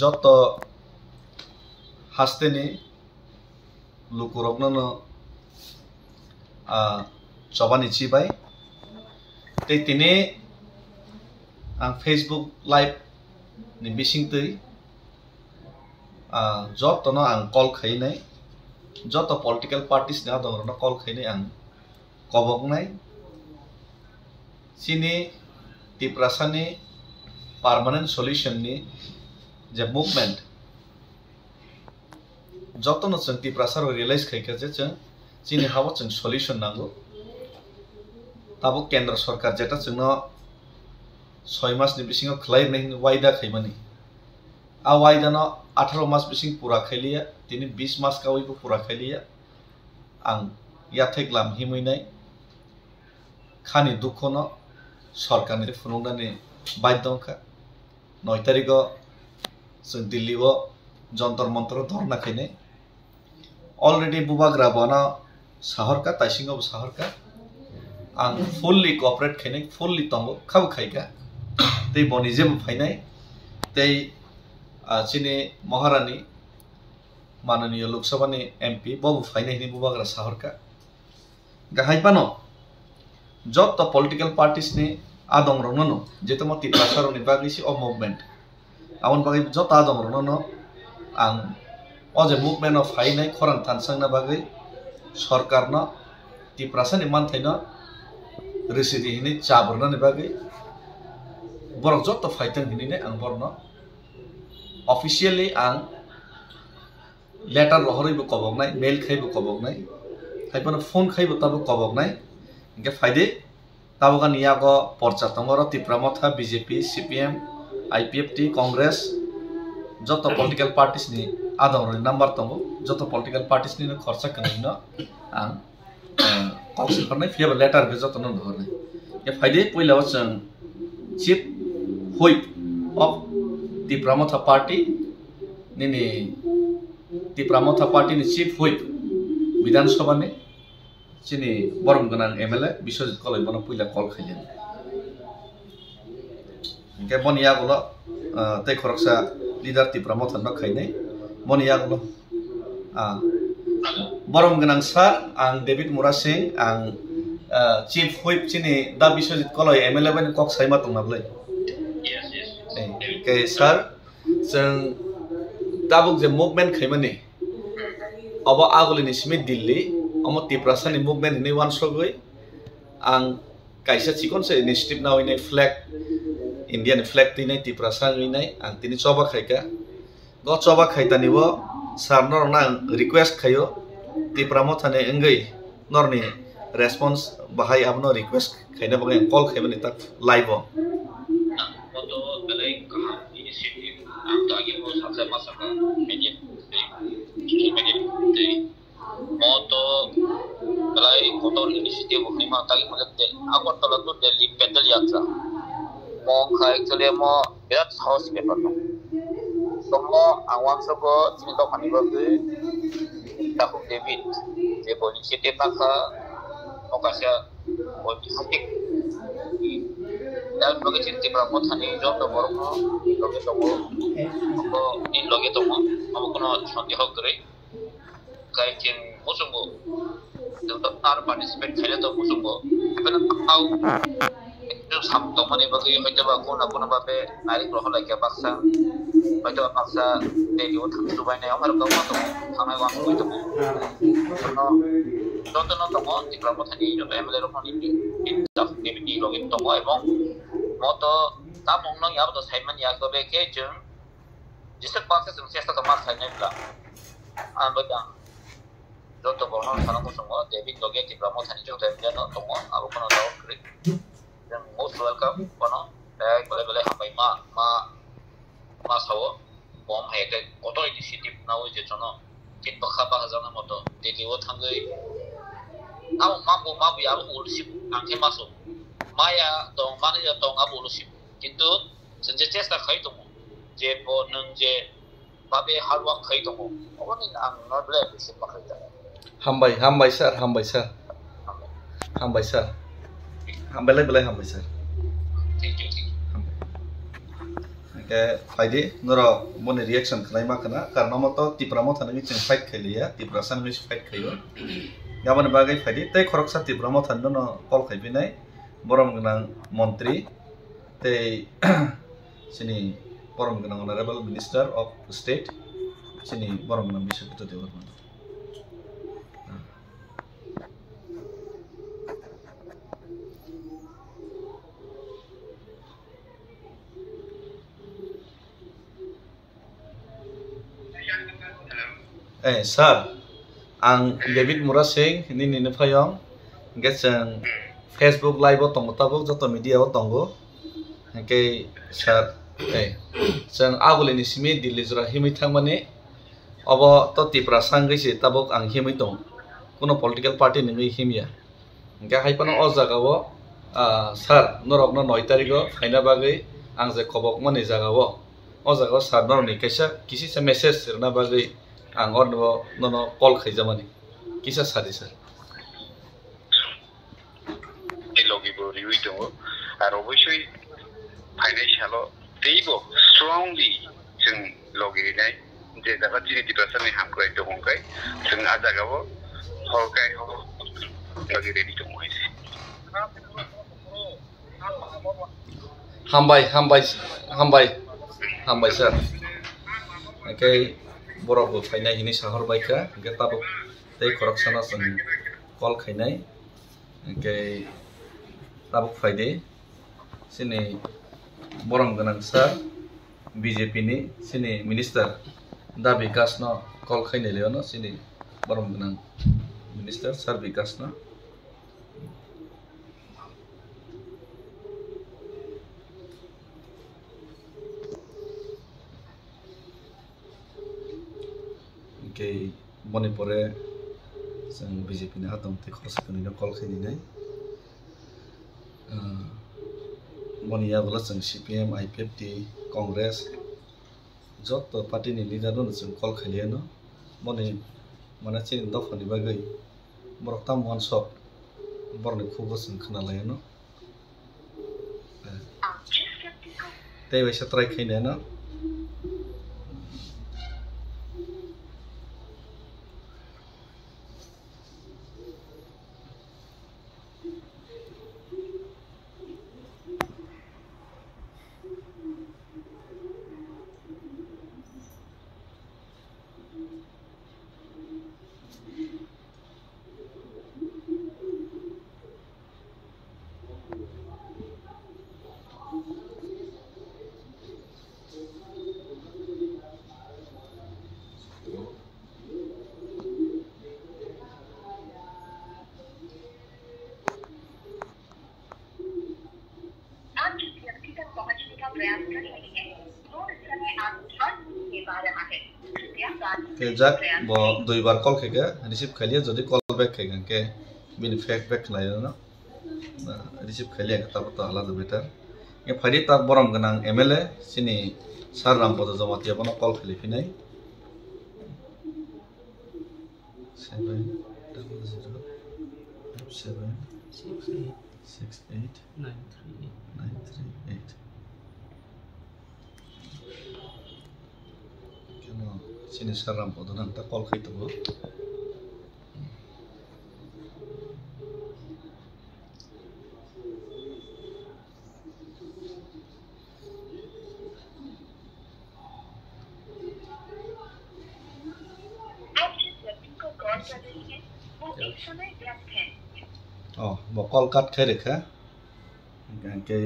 যত হাসতেনি লুকুরকনো চবানি চিবাই তিনি आं फेसबुक लाइव नि बिसिंतै जतनो आं कल खाइनाय जत पलिटिकल पार्टीस नि आदरनो कल खाइनाय आं कबकनाय सिनि तिप्रासानि पार्मानेंट सल्यूशन नि जे मुभमेंट जतनो जों तिप्रासार रियलाइज खाइखा जे जों सिनि हाबो जों सल्यूशन नांगौ ताबो केंद्र सरकार जेटा जोंनो 6 मास नि बिसिङाव खलायनाय वायदा खाइमानि आ वायदा न 18 मास बिसिङ पूरा खाइलिया तिनि 20 मास कावैबो पूरा खाइलिया आं याथै ग्लाम हिमैनाय खानि दुख न सरकारनि फुनुंदानि बायदंखा 9 तारिखआव जों दिल्लीआव जंतर मंतर धरना खाइनाय अलरेडी बुबाग्रा बना साहरका ताइसिङाव साहरका आं फुल्ली कोऑपरेट खाइनाय फुल्ली तंगो खाव खाइका तै बनि जेबो फाइनाय तै चिनि महारानी माननीय लोकसभानि एमपी बबु फाइनायनि बुबाग्रा साहरका गाहायपानो जत पलिटिकल पार्टीस नि आदं रंनो जेतम तिप्रासारनि बागैसि अ मुभमेंट आवन बागै जत आदं रंनो आं अजे मुभमेंट अफ फाइनाय खरां थानसांना बागै सरकारनो तिप्रासानि मानथायनो रिसिदि हिनि चाबरनानि बागै बरक जत फाइथों हिनिने आं बरनो ऑफिशियली आं लेटर रहरैबो कबकनाय मेल खाइबो कबकनाय खाइबनो फोन खाइबो ताबो कबकनाय इनके फाइदे ताबो गानियागो पर्चा तंगरो तिप्रामथा बीजेपी सीपीएम आईपीएफटी कांग्रेस जत पॉलिटिकल पार्टीस नि आदर नंबर तंगो जत पॉलिटिकल पार्टीस नि खर्चा कनैनो आं काउंसिल करनाय फियाबो लेटर बे जत न धरनाय ए फाइदे पहिलाव जों chief whip of तिप्रामथा party निनि तिप्रामथा party नि चीफ व्हिप विधानसभा नि चिनि बरम गनां एमएलए विश्वजित कलै बन पहिला कल खाइलेन के बनिया गलो तै खरकसा लिडार तिप्रामथा न खाइनाय बनिया गलो बरम गनां सार आं डेभिड मुरा सिंह आं चीफ व्हिप चिनि दा विश्वजित कलै एमएलए बनि कक साइमा तंनाबलै के सर जों दाबुक जे मुभमेंट खाइमानि अब आगोलिनि सिमे दिल्ली अम तिप्रासानि मुभमेंट हिनि वान सगै आं काइसा चिकनसे इनिशिएटिभ नावैनाय फ्लैग इंडियानि फ्लैग तिनाय तिप्रासा गैनाय आं तिनि चबा खाइका ग चबा खाइतानिबो सार नरना रिक्वेस्ट खायो तिप्रामथानि अंगै नरनि रेस्पॉन्स बाहाय आबनो रिक्वेस्ट खाइना बगै कल खाइमानि तक live moto belai motor inisiatif lima tadi mengerti aku telah tu Delhi pedal yatra mau actually mau berat house paper no semua awam sego cerita pani bagi takut David dia inisiatif maka okasya politik dan bagi cerita Pramoth hani job to borno loge to ko in loge to aku kono sandeho kare kai chen musunggo untuk tar participate khale to musunggo apena au itu sam to mane bagi hoyto ba kono babe nari groho lagya baksa hoyto baksa deli o thang dubai na amar ko to samay wan hoyto no tonto no to di Pramoth hani jo emle ro khoni in taf ni loge to ebong moto ta mongno ya to saiman ya ko be ke jung jisek baksa sum sesta to mas sainai la an badang joto borno sana ko songo David loge ti Pramoth hani jo tem jano tomo abu kono daw kri then most welcome kono back bele hambai ma sawo bom heke auto initiative na o je jono tin bakha ba hazana moto deli o thangai aw ma bu ya bu ulsip angke maso maya dong mane ya dong abu ulsip কিন্তু senje chesta khai tomo je bo nang je babe harwa khai tomo oboni ang norble bisip bakhai ta हामबाय sir हामबाय sir हामबायलाय हामबाय sir thank you ke faide noro mone reaction khlai ma kana karna moto tipra mo thani ching fight khailia tipra san mi fight khaiyo yamane bagai faide tei khoroksa tipra mo than no call khaibinai borom gnang montri tei sini borom gnang honorable minister of state sini borom gnang bisakito dewa sir, ang David Murasing nini nupayong geseng Facebook live tongo tabuk joto media tongo ke sir seng agule ni simi Delhi jura himi thangmani obo to tipra sangaisi tabuk ang himi tong kono political party ni himia ke haipano o jagao sir norok no 9 tariko haina bagai ang je khobok mani jagao o jagao sir norni kaisa kisi se message sirna bagai ang orno nono call khaijamani kisa sari sir logi bo riui tongo ar oboshoi financial teibo strongly jeng logi nai je daga chini tipasa ni hamkrai to hongkai jeng ajagabo hokai ho logi ready to moise hambai sir okay borok bo fainai hini sahor baika ge tabuk tei khoroksana sing call khainai ge tabuk faide sini borong ganang sir BJP ni sini minister da vikas no call khainai leono sini borong ganang minister sir vikas no ke Manipore sang BJP ni hatam te khosakani no call khaini nai Monia bola sang CPM IPFT Congress joto party ni leader no sang call khaili no moni mana chin dofani bagai borok tam one shop borni khubo sang khana lai no tei waisa try khaine no ke jak bo dui bar call khega receive khaliya jodi call back khega ke bin fact back khlayo no receive khaliya ta to ala do better ke phari ta borom ganang MLA sini sar ram podo jamatia bono call khali finai 7006768 sini saram podo nanta call khaito bo bo call cut khai rekha ke